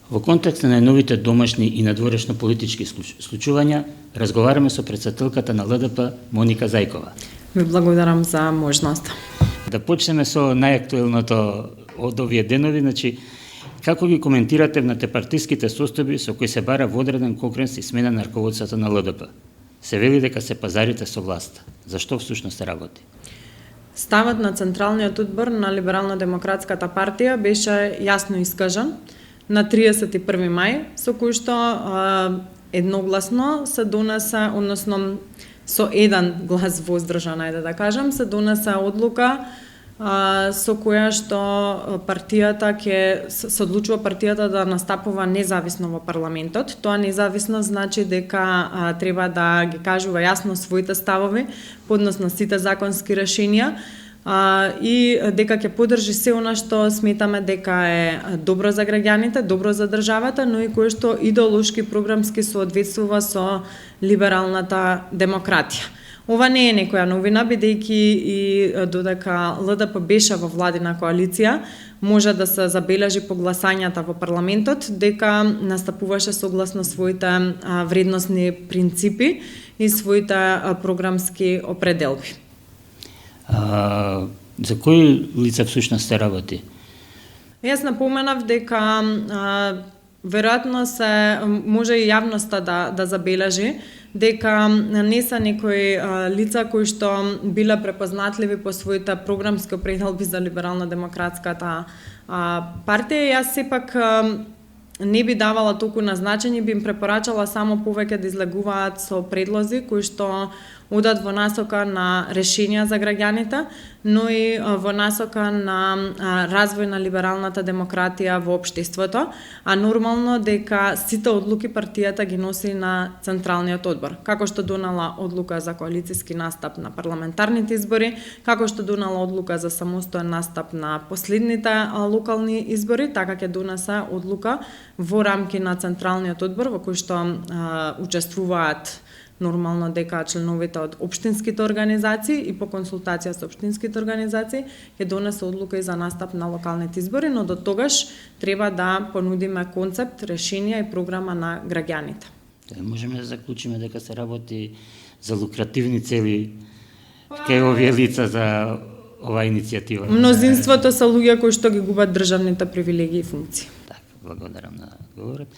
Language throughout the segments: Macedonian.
Во контекст на најновите домашни и надворешно политички случувања, разговараме со претседателката на ЛДП Моника Зајкова. Ви благодарам за можноста. Да почнеме со најактуелното од овие денови, значи како ги коментирате внатепартиските состојби со кои се бара во одреден конгрес и смена на раководството на ЛДП? Се вели дека се пазарите со власта. Зашто всушност се работи? Ставот на Централниот одбор на Либерално-демократската партија беше јасно искажан на 31 мај, со кој што едногласно се донесе, односно со еден глас воздржан, ајде да кажам, се донесе одлука со која што партијата се одлучува партијата да настапува независно во парламентот. Тоа независно значи дека треба да ги кажува јасно своите ставови по однос на сите законски решенија и дека ќе поддржи се она што сметаме дека е добро за граѓаните, добро за државата, но и кое што идеолошки програмски соодветствува со либералната демократија. Ова не е некоја новина, бидејќи и додека ЛДП беше во владина коалиција, може да се забележи по гласањата во парламентот дека настапуваше согласно своите вредносни принципи и своите програмски определби. За кои лица всушност се работи? Јас напоменав дека веројатно се може и јавноста да забележи дека не се некои лица кои што биле препознатливи по своите програмски определби за либерално-демократската партија. Јас сепак не би давала толку на значење, би им препорачала само повеќе да излегуваат со предлози кои што одат во насока на решенија за граѓаните, но и во насока на развој на либералната демократија во општеството, а нормално дека сите одлуки партијата ги носи на Централниот одбор. Како што донала одлука за коалициски настап на парламентарните избори, како што донала одлука за самостоен настап на последните локални избори, така ќе донесе одлука во рамки на Централниот одбор во кој што учествуваат нормално дека членовите од општинските организации и по консултација со општинските организации ќе донесе одлука и за настап на локалните избори, но до тогаш треба да понудиме концепт, решенија и програма на граѓаните. Можеме да заклучиме дека се работи за лукративни цели кај овие лица за оваа иницијатива. Мнозинството се луѓе кои што ги губат државните привилегии и функции. Така, благодарам на говорот.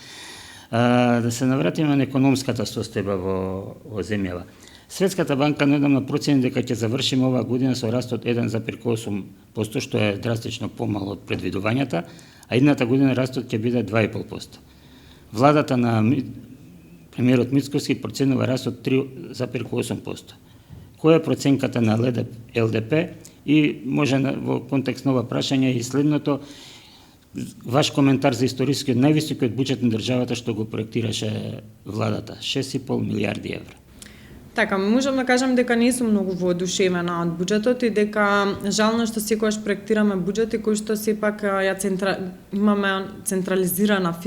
Да се навратиме на економската состојба во земјава. Светската банка недавно процени дека ќе завршиме оваа година со раст од 1,8%, што е драстично помало од предвидувањата, а идната година растот ќе биде 2,5%. Владата на премиерот Мицкоски проценува раст од 3,8%. Која е проценката на ЛДП и може во контекст на ова прашање и следното, ваш коментар за историскиот највисокиот буџет на државата што го проектираше владата, 6,5 милиарди евра. Така, можам да кажам дека не сум многу воодушевена од буџетот и дека жално што секогаш проектираме буџети кои што сепак имаме централизирана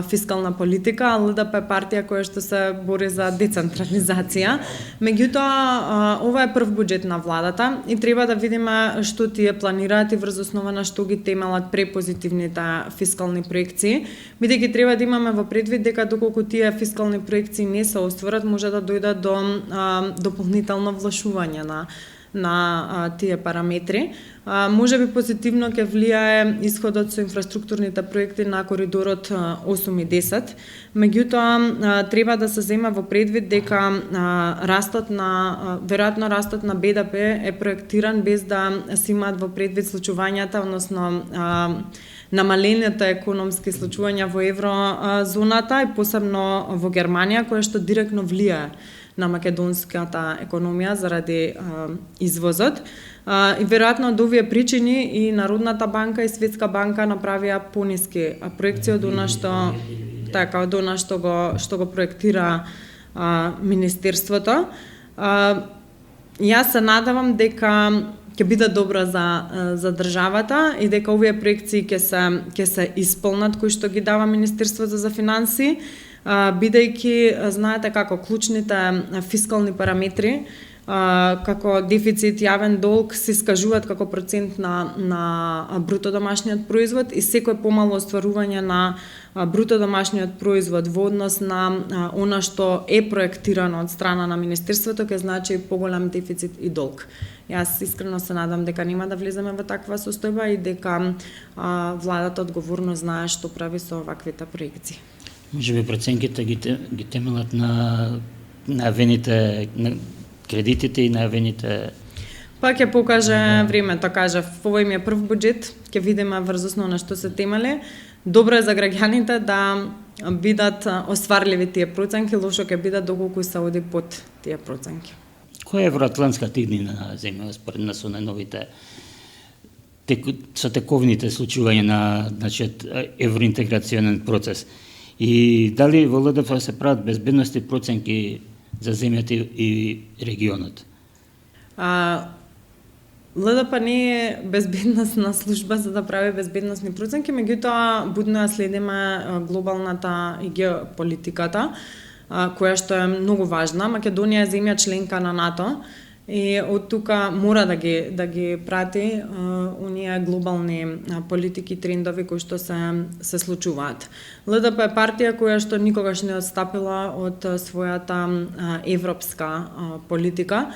фискална политика, а ЛДП е партија која што се бори за децентрализација. Меѓутоа, ова е прв буџет на владата и треба да видиме што тие планираат и врз основа на што ги темелат препозитивните фискални проекции, бидејќи треба да имаме во предвид дека доколку тие фискални проекции не се остварат, може да дојдат до дополнително влошување на тие параметри. Може би позитивно ќе влијае исходот со инфраструктурните проекти на коридорот 8 и 10. Меѓутоа, треба да се зема во предвид дека веројатно растот на БДП е проектиран без да се имаат во предвид случувањата, односно намалените економски случувања во еврозоната и посебно во Германија, која што директно влијае на македонската економија заради извозот. И веројатно од овие причини и Народната банка и Светска банка направија пониски проекции од она што го проектира Министерството. Јас се надевам дека ќе биде добро за државата и дека овие проекции ќе се исполнат кои што ги дава Министерството за финансии, бидејќи знаете како клучните фискални параметри како дефицит, јавен долг се искажуваат како процент на бруто домашниот производ и секој помало остварување на бруто домашниот производ во однос на она што е проектирано од страна на Министерството ќе значи поголем дефицит и долг. Јас искрено се надам дека нема да влеземе во таква состојба и дека владата одговорно знае што прави со оваквите проекции. Може би проценките ги темелат на најавените на кредитите и најавените. Па ќе покаже времето, кажав, овој ми е прв буџет, ќе видиме врзосно на што се темеле. Добро е за граѓаните да бидат остварливи тие проценки, лошо ќе бидат доколку се оди под тие проценки. Која е евроатлантската иднина на земја според нас со најновите со тековните случувања на евроинтеграционен процес? И дали во ЛДП се прават безбедности проценки за земјата и регионот? ЛДП не е безбедносна служба за да прави безбедносни проценки, меѓутоа будно ја следиме глобалната и геополитиката, која што е многу важна. Македонија е земја членка на НАТО и од тука мора да ги прати оние глобални политики и трендови кои што се случуваат. ЛДП е партија која што никогаш не отстапила од својата европска политика.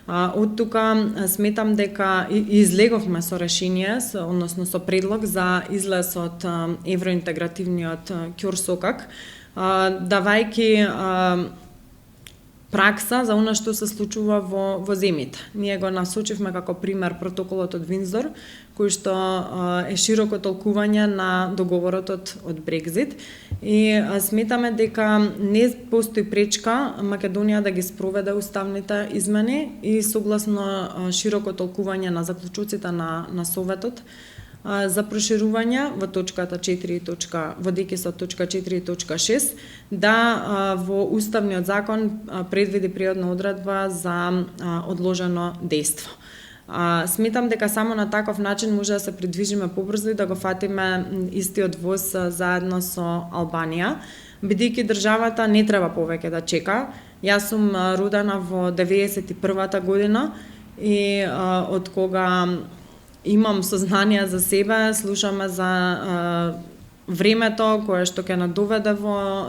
Од тука сметам дека излеговме со решение, односно со предлог за излез од евроинтегративниот ќорсокак, давајќи пракса за она што се случува во земјите. Ние го насочивме како пример протоколот од Виндзор, кој што е широко толкување на договорот од Брекзит и сметаме дека не постои пречка Македонија да ги спроведе уставните измени и согласно широко толкување на заклучоците на Советот за проширување во точката 4, во декисот точка 4.6 да во уставниот закон предвиди приодна одредба за одложено дејство. Сметам дека само на таков начин може да се придвижиме побрзо и да го фатиме истиот воз заедно со Албанија, бидејќи државата не треба повеќе да чека. Јас сум родена во 91-та година и од кога имам сознание за себе, слушаме за времето кое што ќе надоведе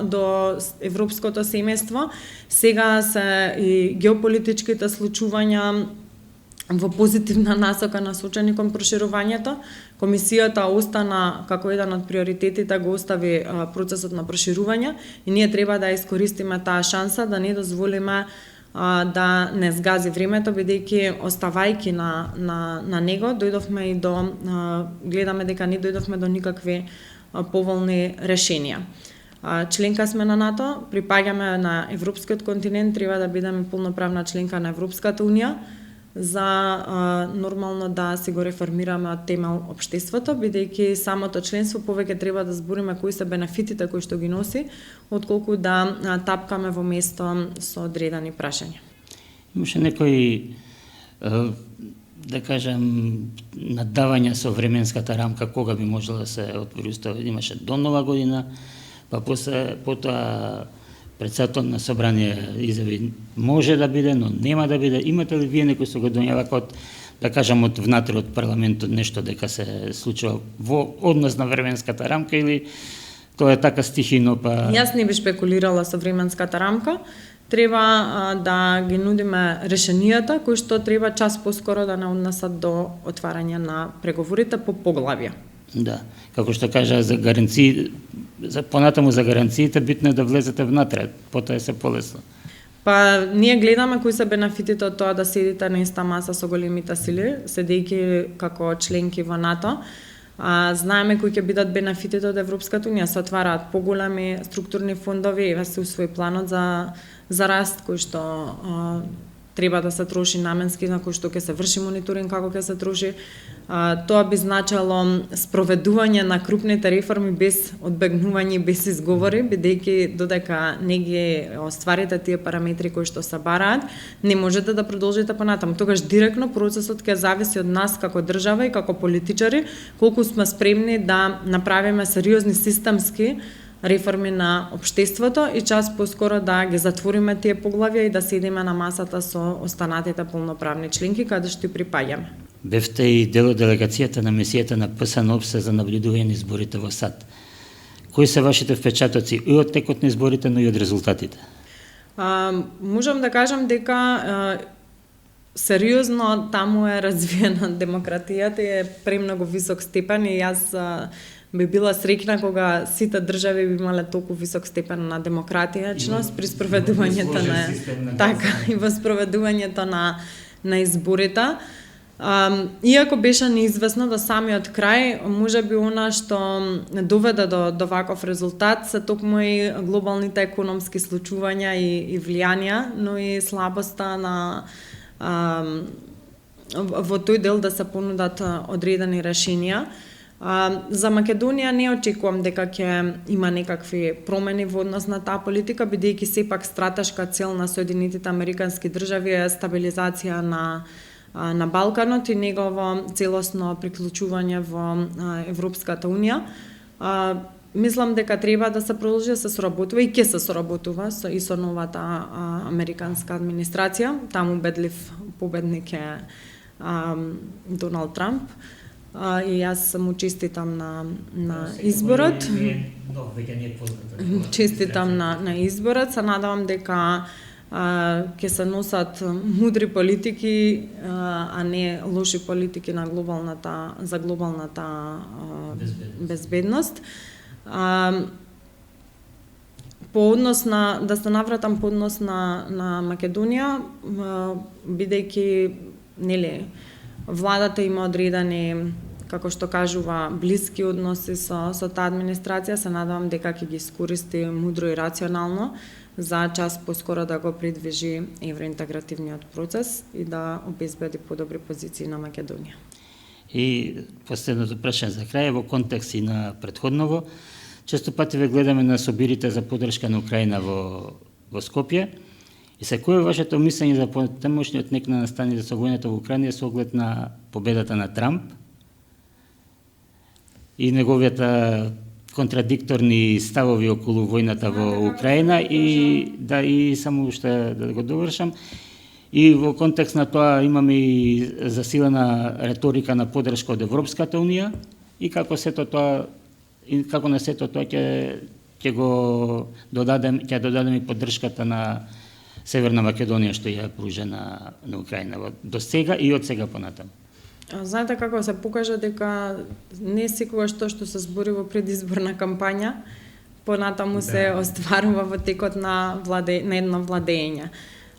до европското семејство. Сега се и геополитичките случувања во позитивна насока насочени кон проширувањето. Комисијата остана како еден од приоритетите, го остави процесот на проширување и ние треба да искористиме таа шанса да не дозволиме да не сгази времето, бидејќи оставајќи на него дојдовме и до гледаме дека не дојдовме до никакви поволни решенија. Членка сме на НАТО, припаѓаме на европскиот континент, треба да бидеме полноправна членка на Европската унија за нормално да се го реформираме од темел општеството, бидејќи самото членство повеќе треба да збориме кои се бенефитите кои што ги носи, отколку да тапкаме во место со одредени прашања. Имаше некои, да кажем, надавања со временската рамка кога би можело да се отвори уставот. Имаше до Нова година, па потоа председател на собрание изјави може да биде, но нема да биде. Имате ли вие некој што го доњава од, да кажам, од внатре од парламентот нешто дека се случува во однос на временската рамка или тоа е така стихино па? Јас не би шпекулирала со временската рамка. Треба да ги нудиме решенијата кои што треба час поскоро да не однесат до отварање на преговорите по поглавја. Да, како што кажа за гаранции, понатаму за гаранциите битно е да влезете внатре, потоа е се полесно. Па ние гледаме кои се бенефитите од тоа да седите на иста маса со големите сили, седејќи како членки во НАТО. Знаеме кои ќе бидат бенефитите од Европската унија, се отвараат поголеми структурни фондови, и се усвои планот за раст кој што треба да се троши наменски, на кој што ќе се врши мониторинг како ќе се троши. Тоа би значило спроведување на крупните реформи без одбегнување и без изговори, бидејќи додека не ги остварите тие параметри кои што се бараат, не можете да продолжите понатаму. Тогаш директно процесот ќе зависи од нас како држава и како политичари, колку сме спремни да направиме сериозни системски реформи на општеството и час поскоро да ги затвориме тие поглавја и да седиме на масата со останатите полноправни членки каде што и припаѓаме. Бевте и дел од делегацијата на мисијата на ПСНОПС за наблюдување на изборите во САД. Кои се вашите впечатоци и од текот на изборите, но и од резултатите? Можам да кажам дека сериозно таму е развиена демократијата и е премногу висок степен и јас би била среќна кога сите држави би имале толку висок степен на демократичност при спроведувањето на така и во спроведувањето на изборите. Иако беше неизвестно до самиот крај, можеби она што доведе до ваков резултат се токму и глобалните економски случувања и влијанија, но и слабоста на во тој дел да се понудат одредени решенија. За Македонија не очекувам дека ќе има некакви промени во однос на таа политика, бидејќи сепак стратешка цел на Соединетите Американски држави е стабилизација на Балканот и негово целосно приклучување во Европската унија. Мислам дека треба да се продолжи да се соработува и ќе се соработува и со новата американска администрација. Таму убедлив победник е Доналд Трамп. И јас му честитам на изборот. Честитам на изборот. Се надевам дека ќе се носат мудри политики, а не лоши политики за глобалната безбедност. По однос да се навратам по однос на Македонија, бидејќи владата има одредени, како што кажува, блиски односи со таа администрација, се надевам дека ќе ги искористи мудро и рационално за час поскоро да го придвижи евроинтегративниот процес и да обезбеди подобри позиции на Македонија. И последното прашање за крај, во контекст и на претходново, често пати ве гледаме на собирите за поддршка на Украина во Скопје. И се кој е вашето мислење за потамошниот нек на настани за војната во Украина со оглед на победата на Трамп и неговите контрадикторни ставови околу војната во Украина и само уште да го довршам. И во контекст на тоа имаме и засилена реторика на поддршка од Европската унија и како на сето тоа ќе додадем и поддршката на Северна Македонија што ја пружа на Украина до сега и од сега понатаму. Знаете како се покажа дека не секогаш тоа што се збори во предизборна кампања понатаму се остварува во текот на едно владење.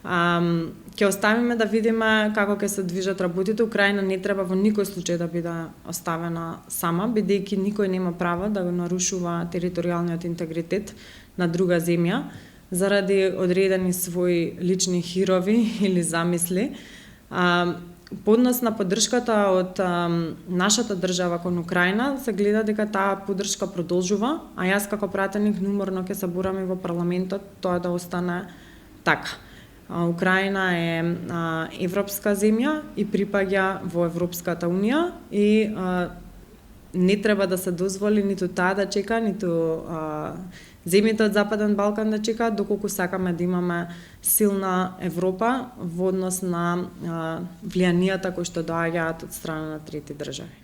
Ќе оставиме да видиме како ќе се движат работите. Украина не треба во никој случај да биде оставена сама, бидејќи никој нема право да го нарушува територијалниот интегритет на друга земја заради одредени своји лични хирови или замисли. По однос на поддршката од нашата држава кон Украина, се гледа дека таа поддршка продолжува, а јас како пратеник неуморно ќе се борам и во парламентот тоа да остане така. Украина е европска земја и припаѓа во Европската унија и не треба да се дозволи ниту таа да чека, ниту земјите од Западен Балкан да чекаат, доколку сакаме да имаме силна Европа во однос на влијанијата кои што доаѓаат од страна на трети држави.